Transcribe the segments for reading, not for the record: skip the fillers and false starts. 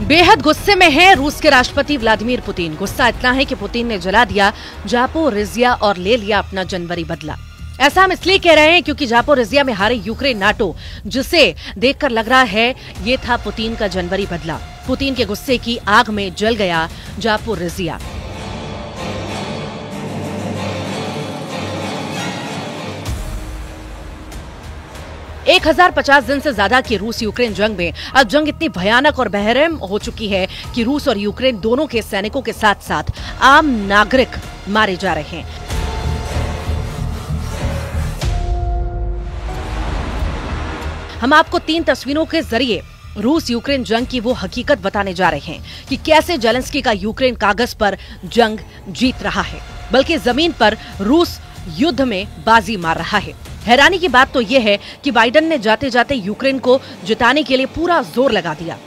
बेहद गुस्से में हैं रूस के राष्ट्रपति व्लादिमीर पुतिन। गुस्सा इतना है कि पुतिन ने जला दिया जापोरिजिया और ले लिया अपना जनवरी बदला। ऐसा हम इसलिए कह रहे हैं क्योंकि जापोरिजिया में हारे यूक्रेन नाटो, जिसे देखकर लग रहा है ये था पुतिन का जनवरी बदला। पुतिन के गुस्से की आग में जल गया जापोरिजिया। एक 1050 दिन से ज्यादा की रूस यूक्रेन जंग में अब जंग इतनी भयानक और बेरहम हो चुकी है कि रूस और यूक्रेन दोनों के सैनिकों के साथ साथ आम नागरिक मारे जा रहे हैं। हम आपको 3 तस्वीरों के जरिए रूस यूक्रेन जंग की वो हकीकत बताने जा रहे हैं कि कैसे जेलेंस्की का यूक्रेन कागज पर जंग जीत रहा है, बल्कि जमीन पर रूस युद्ध में बाजी मार रहा है। हैरानी की बात तो यह है कि बाइडेन ने जाते जाते यूक्रेन को जिताने के लिए पूरा जोर लगा दिया।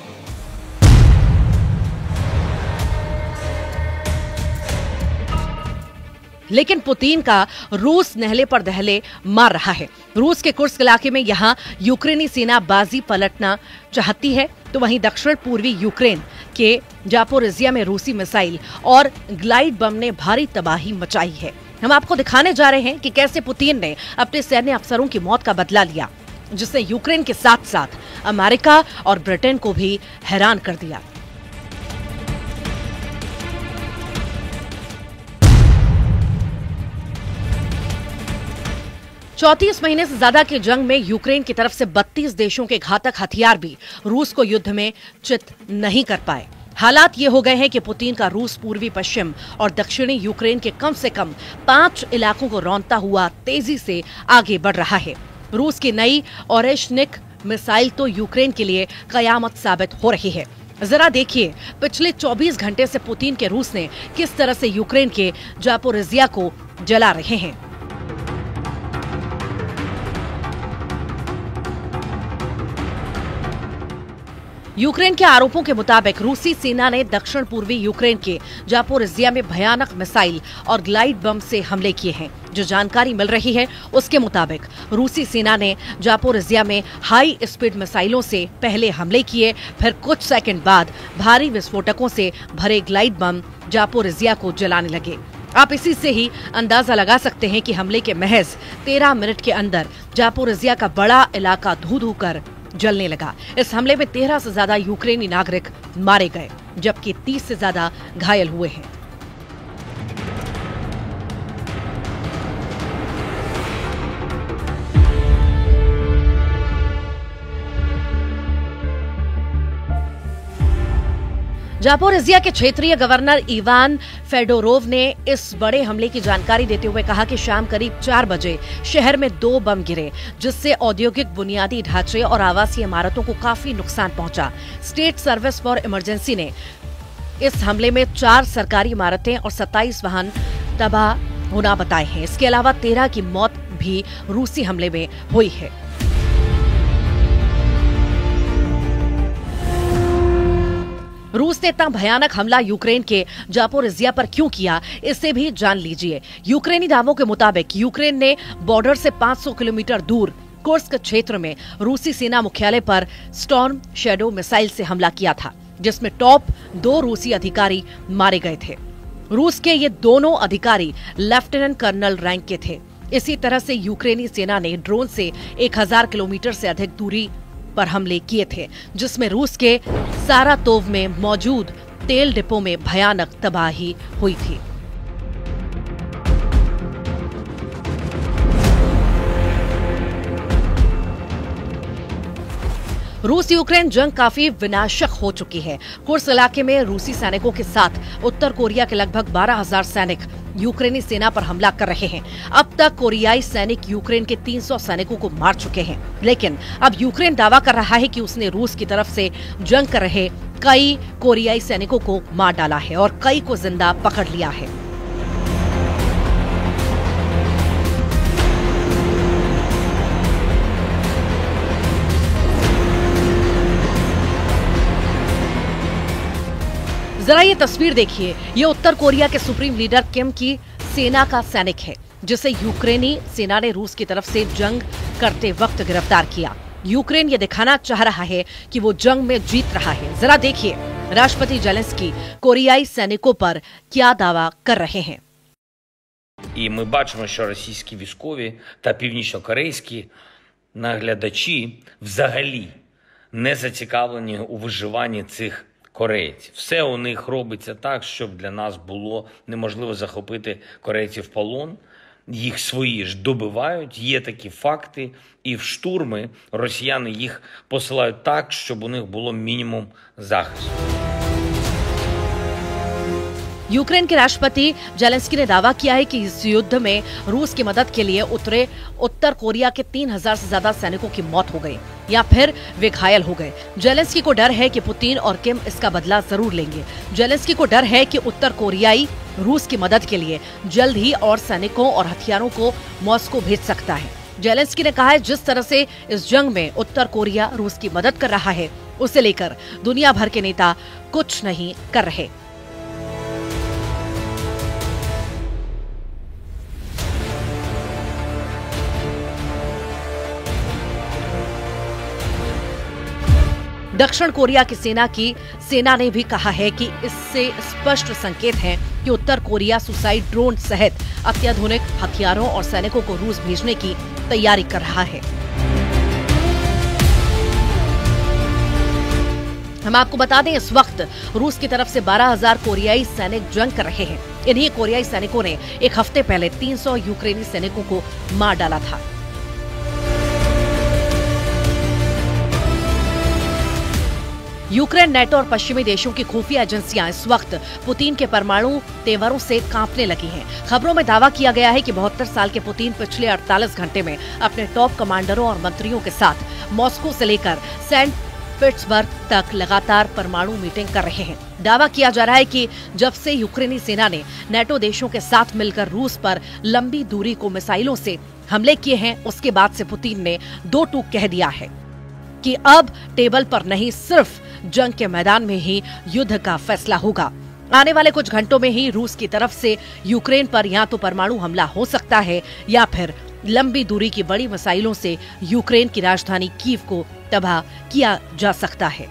लेकिन पुतिन का रूस नहले पर दहले मार रहा है। रूस के कुर्स्क इलाके में यहां यूक्रेनी सेना बाजी पलटना चाहती है, तो वहीं दक्षिण पूर्वी यूक्रेन के जापोरिजिया में रूसी मिसाइल और ग्लाइड बम ने भारी तबाही मचाई है। हम आपको दिखाने जा रहे हैं कि कैसे पुतिन ने अपने सैन्य अफसरों की मौत का बदला लिया, जिसने यूक्रेन के साथ साथ अमेरिका और ब्रिटेन को भी हैरान कर दिया। चौंतीस महीने से ज्यादा की जंग में यूक्रेन की तरफ से 32 देशों के घातक हथियार भी रूस को युद्ध में चित नहीं कर पाए। हालात ये हो गए हैं कि पुतिन का रूस पूर्वी पश्चिम और दक्षिणी यूक्रेन के कम से कम 5 इलाकों को रौंदता हुआ तेजी से आगे बढ़ रहा है। रूस की नई ओरेशनिक मिसाइल तो यूक्रेन के लिए कयामत साबित हो रही है। जरा देखिए पिछले 24 घंटे से पुतिन के रूस ने किस तरह से यूक्रेन के जापोरिजिया को जला रहे हैं। यूक्रेन के आरोपों के मुताबिक रूसी सेना ने दक्षिण पूर्वी यूक्रेन के जापोरिजिया में भयानक मिसाइल और ग्लाइड बम से हमले किए हैं। जो जानकारी मिल रही है उसके मुताबिक रूसी सेना ने जापोरिजिया में हाई स्पीड मिसाइलों से पहले हमले किए, फिर कुछ सेकंड बाद भारी विस्फोटकों से भरे ग्लाइड बम जापोरिजिया को जलाने लगे। आप इसी से ही अंदाजा लगा सकते हैं कि हमले के महज 13 मिनट के अंदर जापोरिजिया का बड़ा इलाका धू-धू कर जलने लगा। इस हमले में 13 से ज्यादा यूक्रेनी नागरिक मारे गए, जबकि 30 से ज्यादा घायल हुए हैं। जापोरिजिया के क्षेत्रीय गवर्नर इवान फेडोरोव ने इस बड़े हमले की जानकारी देते हुए कहा कि शाम करीब 4 बजे शहर में 2 बम गिरे, जिससे औद्योगिक बुनियादी ढांचे और आवासीय इमारतों को काफी नुकसान पहुंचा। स्टेट सर्विस फॉर इमरजेंसी ने इस हमले में 4 सरकारी इमारतें और 27 वाहन तबाह होना बताए हैं। इसके अलावा 13 की मौत भी रूसी हमले में हुई है। रूस ने इतना भयानक हमला यूक्रेन के जापोरिजिया पर क्यों किया, इसे भी जान लीजिए। यूक्रेनी दावों के मुताबिक यूक्रेन ने बॉर्डर से 500 किलोमीटर दूर कुर्स्क क्षेत्र में रूसी सेना मुख्यालय पर स्टॉर्म शैडो मिसाइल से हमला किया था, जिसमें टॉप 2 रूसी अधिकारी मारे गए थे। रूस के ये दोनों अधिकारी लेफ्टिनेंट कर्नल रैंक के थे। इसी तरह से यूक्रेनी सेना ने ड्रोन से 1000 किलोमीटर से अधिक दूरी पर हमले किए थे, जिसमें रूस के सारातोव में मौजूद तेल डिपो में भयानक तबाही हुई थी। रूस यूक्रेन जंग काफी विनाशक हो चुकी है। कुर्स्क इलाके में रूसी सैनिकों के साथ उत्तर कोरिया के लगभग 12,000 सैनिक यूक्रेनी सेना पर हमला कर रहे हैं। अब तक कोरियाई सैनिक यूक्रेन के 300 सैनिकों को मार चुके हैं, लेकिन अब यूक्रेन दावा कर रहा है कि उसने रूस की तरफ से जंग कर रहे कई कोरियाई सैनिकों को मार डाला है और कई को जिंदा पकड़ लिया है। जरा ये तस्वीर देखिए। ये उत्तर कोरिया के सुप्रीम लीडर किम की सेना का सैनिक है, जिसे यूक्रेनी सेना ने रूस की तरफ से जंग करते वक्त गिरफ्तार किया। यूक्रेन ये दिखाना चाह रहा है कि वो जंग में जीत रहा है। जरा देखिए राष्ट्रपति जेलेंस्की कोरियाई सैनिकों पर क्या दावा कर रहे हैं। І ми бачимо, що російські військові та північнокорейські наглядачі взагалі не зацікавлені у виживанні цих корейців. Все у них робиться так, щоб для нас було неможливо захопити корейців в полон. Їх свої ж добивають, є такі факти, і в штурми росіяни їх посилають так, щоб у них було мінімум захисту. यूक्रेन के राष्ट्रपति जेलेंस्की ने दावा किया है कि इस युद्ध में रूस की मदद के लिए उतरे उत्तर कोरिया के 3000 से ज्यादा सैनिकों की मौत हो गई या फिर वे घायल हो गए। जेलेंस्की को डर है कि पुतिन और किम इसका बदला जरूर लेंगे। जेलेंस्की को डर है कि उत्तर कोरियाई रूस की मदद के लिए जल्द ही और सैनिकों और हथियारों को मॉस्को भेज सकता है। जेलेंस्की ने कहा है, जिस तरह से इस जंग में उत्तर कोरिया रूस की मदद कर रहा है, उसे लेकर दुनिया भर के नेता कुछ नहीं कर रहे। दक्षिण कोरिया की सेना ने भी कहा है कि इससे स्पष्ट संकेत है कि उत्तर कोरिया सुसाइड ड्रोन सहित अत्याधुनिक हथियारों और सैनिकों को रूस भेजने की तैयारी कर रहा है। हम आपको बता दें, इस वक्त रूस की तरफ से 12,000 कोरियाई सैनिक जंग कर रहे हैं। इन्हीं कोरियाई सैनिकों ने एक हफ्ते पहले 300 यूक्रेनी सैनिकों को मार डाला था। यूक्रेन, नेटो और पश्चिमी देशों की खुफिया एजेंसियां इस वक्त पुतिन के परमाणु तेवरों से कांपने लगी हैं। खबरों में दावा किया गया है कि 72 साल के पुतिन पिछले 48 घंटे में अपने टॉप कमांडरों और मंत्रियों के साथ मॉस्को से लेकर सेंट पीटर्सबर्ग तक लगातार परमाणु मीटिंग कर रहे हैं। दावा किया जा रहा है कि जब से यूक्रेनी सेना ने नेटो देशों के साथ मिलकर रूस पर लंबी दूरी को मिसाइलों से हमले किए हैं, उसके बाद से पुतिन ने दो टूक कह दिया है कि अब टेबल पर नहीं, सिर्फ जंग के मैदान में ही युद्ध का फैसला होगा। आने वाले कुछ घंटों में ही रूस की तरफ से यूक्रेन पर या तो परमाणु हमला हो सकता है या फिर लंबी दूरी की बड़ी मिसाइलों से यूक्रेन की राजधानी कीव को तबाह किया जा सकता है।